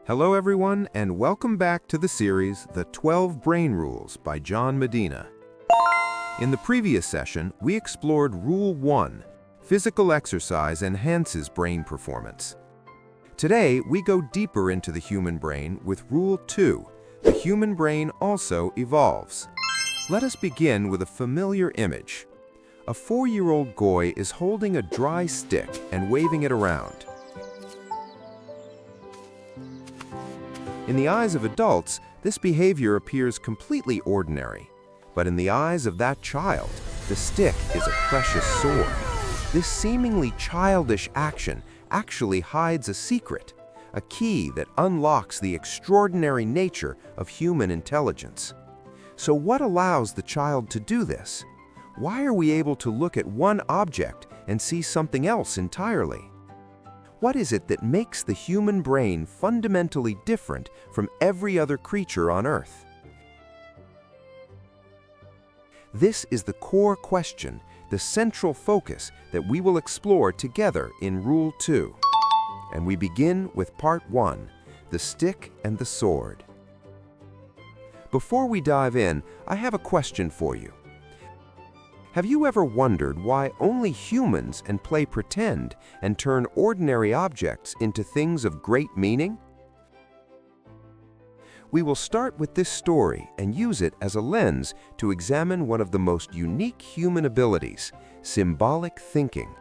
Hello everyone, and welcome back to the series, The 12 Brain Rules by John Medina. In the previous session, we explored Rule 1, Physical exercise enhances brain performance. Today, we go deeper into the human brain with Rule 2, the human brain also evolves. Let us begin with a familiar image. A 4-year-old boy is holding a dry stick and waving it around. In the eyes of adults, this behavior appears completely ordinary. But in the eyes of that child, the stick is a precious sword. This seemingly childish action actually hides a secret, a key that unlocks the extraordinary nature of human intelligence. So what allows the child to do this? Why are we able to look at one object and see something else entirely? What is it that makes the human brain fundamentally different from every other creature on Earth? This is the core question, the central focus that we will explore together in Rule 2. And we begin with Part 1, the stick and the sword. Before we dive in, I have a question for you. Have you ever wondered why only humans can play pretend and turn ordinary objects into things of great meaning? We will start with this story and use it as a lens to examine one of the most unique human abilities, symbolic thinking.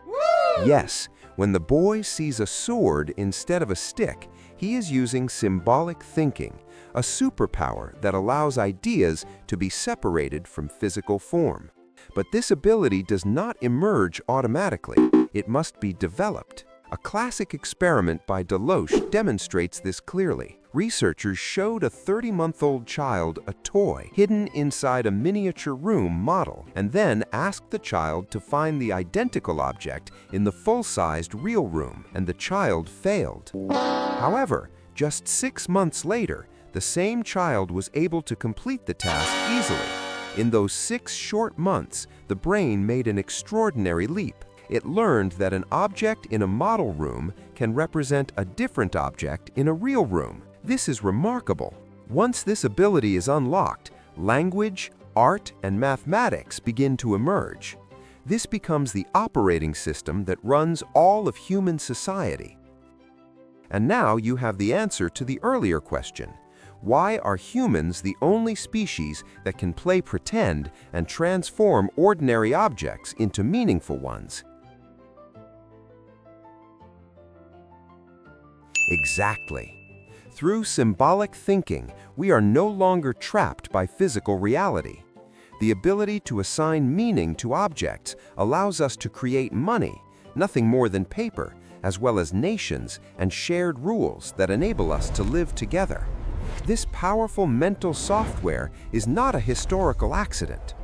Yes, when the boy sees a sword instead of a stick, he is using symbolic thinking, a superpower that allows ideas to be separated from physical form. But this ability does not emerge automatically. It must be developed. A classic experiment by Deloche demonstrates this clearly. Researchers showed a 30-month-old child a toy hidden inside a miniature room model, and then asked the child to find the identical object in the full-sized real room, and the child failed. However, just 6 months later, the same child was able to complete the task easily. In those 6 short months, the brain made an extraordinary leap. It learned that an object in a model room can represent a different object in a real room. This is remarkable. Once this ability is unlocked, language, art, and mathematics begin to emerge. This becomes the operating system that runs all of human society. And now you have the answer to the earlier question. Why are humans the only species that can play pretend and transform ordinary objects into meaningful ones? Exactly. Through symbolic thinking, we are no longer trapped by physical reality. The ability to assign meaning to objects allows us to create money, nothing more than paper, as well as nations and shared rules that enable us to live together. This powerful mental software is not a historical accident.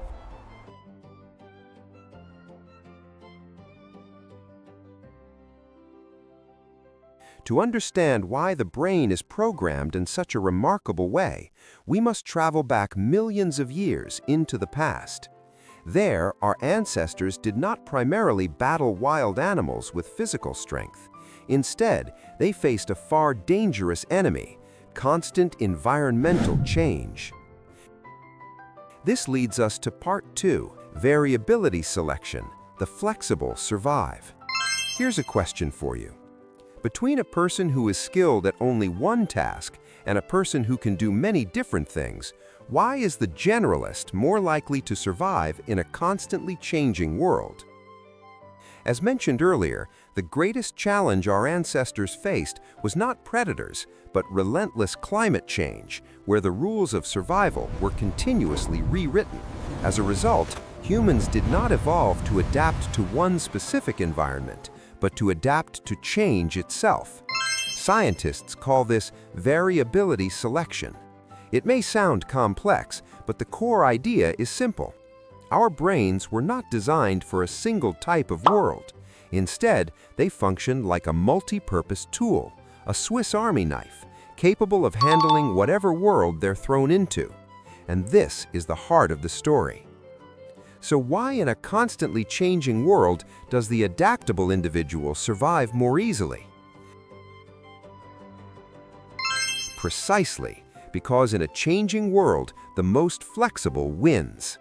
To understand why the brain is programmed in such a remarkable way, we must travel back millions of years into the past. There, our ancestors did not primarily battle wild animals with physical strength. Instead, they faced a far dangerous enemy: constant environmental change. This leads us to Part 2, variability selection, the flexible survive. Here's a question for you. Between a person who is skilled at only one task and a person who can do many different things, why is the generalist more likely to survive in a constantly changing world? As mentioned earlier, the greatest challenge our ancestors faced was not predators, but relentless climate change, where the rules of survival were continuously rewritten. As a result, humans did not evolve to adapt to one specific environment, but to adapt to change itself. Scientists call this variability selection. It may sound complex, but the core idea is simple. Our brains were not designed for a single type of world. Instead, they function like a multi-purpose tool, a Swiss Army knife, capable of handling whatever world they're thrown into. And this is the heart of the story. So why in a constantly changing world does the adaptable individual survive more easily? Precisely, because in a changing world, the most flexible wins.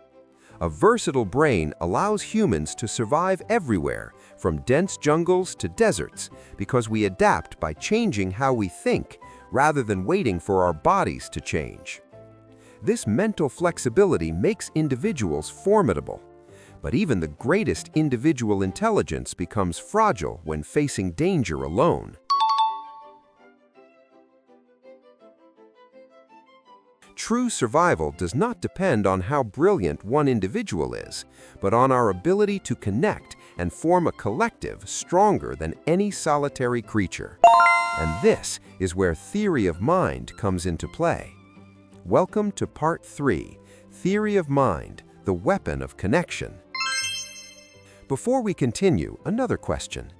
A versatile brain allows humans to survive everywhere, from dense jungles to deserts, because we adapt by changing how we think, rather than waiting for our bodies to change. This mental flexibility makes individuals formidable. But even the greatest individual intelligence becomes fragile when facing danger alone. True survival does not depend on how brilliant one individual is, but on our ability to connect and form a collective stronger than any solitary creature. And this is where theory of mind comes into play. Welcome to Part 3, Theory of Mind, the Weapon of Connection. Before we continue, another question.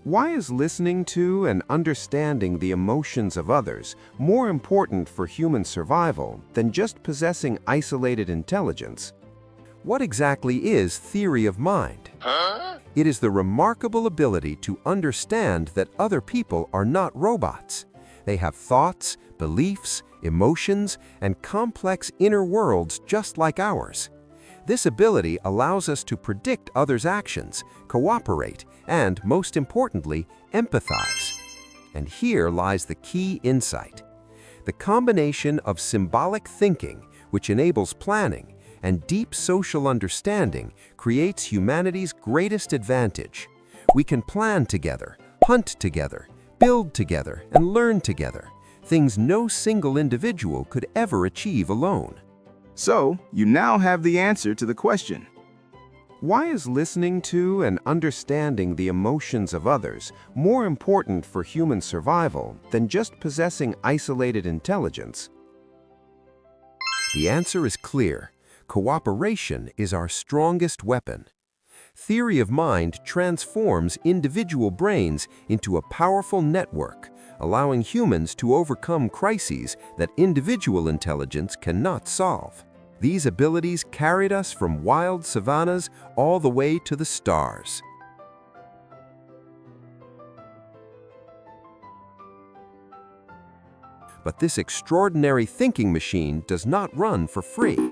Why is listening to and understanding the emotions of others more important for human survival than just possessing isolated intelligence? What exactly is theory of mind? It is the remarkable ability to understand that other people are not robots. They have thoughts, beliefs, emotions, and complex inner worlds just like ours. This ability allows us to predict others' actions, cooperate, and, most importantly, empathize. And here lies the key insight. The combination of symbolic thinking, which enables planning, and deep social understanding creates humanity's greatest advantage. We can plan together, hunt together, build together, and learn together, things no single individual could ever achieve alone. So, you now have the answer to the question. Why is listening to and understanding the emotions of others more important for human survival than just possessing isolated intelligence? The answer is clear. Cooperation is our strongest weapon. Theory of mind transforms individual brains into a powerful network, allowing humans to overcome crises that individual intelligence cannot solve. These abilities carried us from wild savannas all the way to the stars. But this extraordinary thinking machine does not run for free.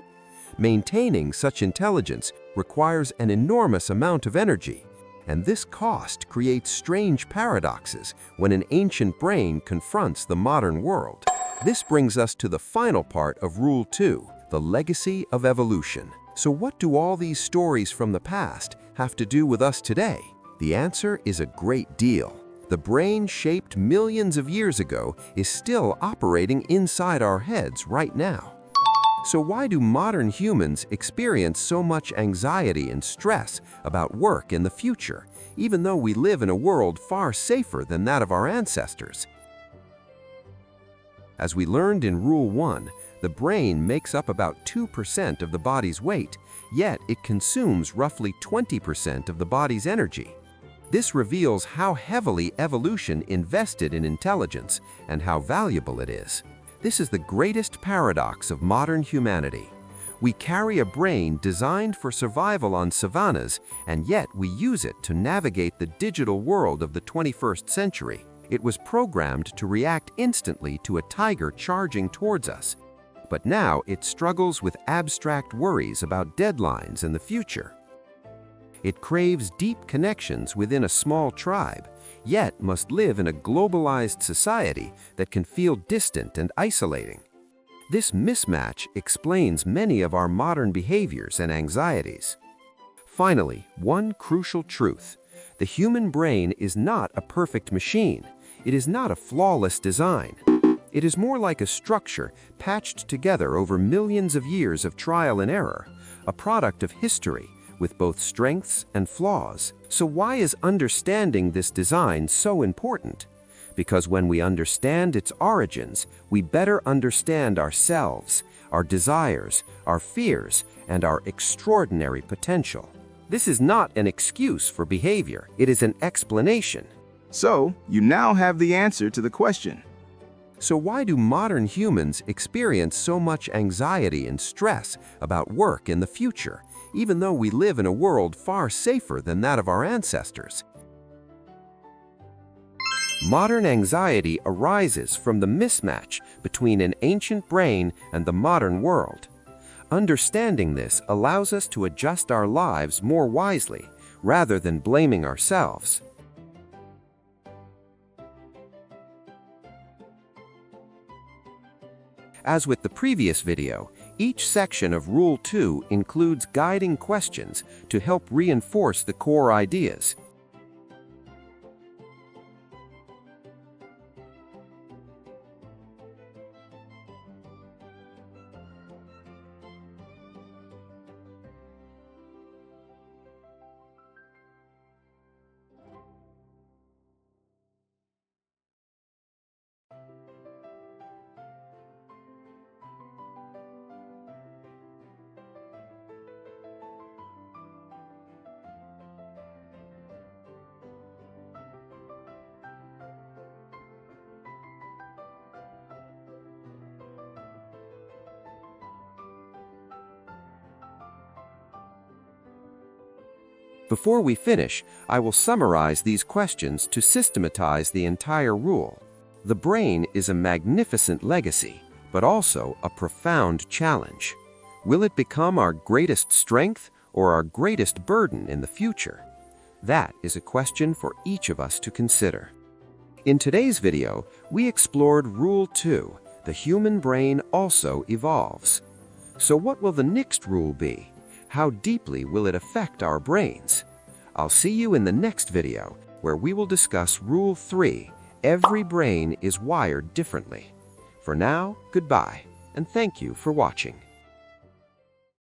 Maintaining such intelligence requires an enormous amount of energy, and this cost creates strange paradoxes when an ancient brain confronts the modern world. This brings us to the final part of Rule 2, the legacy of evolution. So what do all these stories from the past have to do with us today? The answer is a great deal. The brain shaped millions of years ago is still operating inside our heads right now. So why do modern humans experience so much anxiety and stress about work in the future, even though we live in a world far safer than that of our ancestors? As we learned in Rule 1, the brain makes up about 2% of the body's weight, yet it consumes roughly 20% of the body's energy. This reveals how heavily evolution invested in intelligence and how valuable it is. This is the greatest paradox of modern humanity. We carry a brain designed for survival on savannas, and yet we use it to navigate the digital world of the 21st century. It was programmed to react instantly to a tiger charging towards us. But now it struggles with abstract worries about deadlines and the future. It craves deep connections within a small tribe, yet must live in a globalized society that can feel distant and isolating. This mismatch explains many of our modern behaviors and anxieties. Finally, one crucial truth. The human brain is not a perfect machine. It is not a flawless design. It is more like a structure patched together over millions of years of trial and error, a product of history, with both strengths and flaws. So why is understanding this design so important? Because when we understand its origins, we better understand ourselves, our desires, our fears, and our extraordinary potential. This is not an excuse for behavior, it is an explanation. So, you now have the answer to the question. So why do modern humans experience so much anxiety and stress about work in the future, even though we live in a world far safer than that of our ancestors? Modern anxiety arises from the mismatch between an ancient brain and the modern world. Understanding this allows us to adjust our lives more wisely, rather than blaming ourselves. As with the previous video, each section of Rule 2 includes guiding questions to help reinforce the core ideas. Before we finish, I will summarize these questions to systematize the entire rule. The brain is a magnificent legacy, but also a profound challenge. Will it become our greatest strength or our greatest burden in the future? That is a question for each of us to consider. In today's video, we explored Rule 2, the human brain also evolves. So what will the next rule be? How deeply will it affect our brains? I'll see you in the next video, where we will discuss Rule 3, every brain is wired differently. For now, goodbye, and thank you for watching.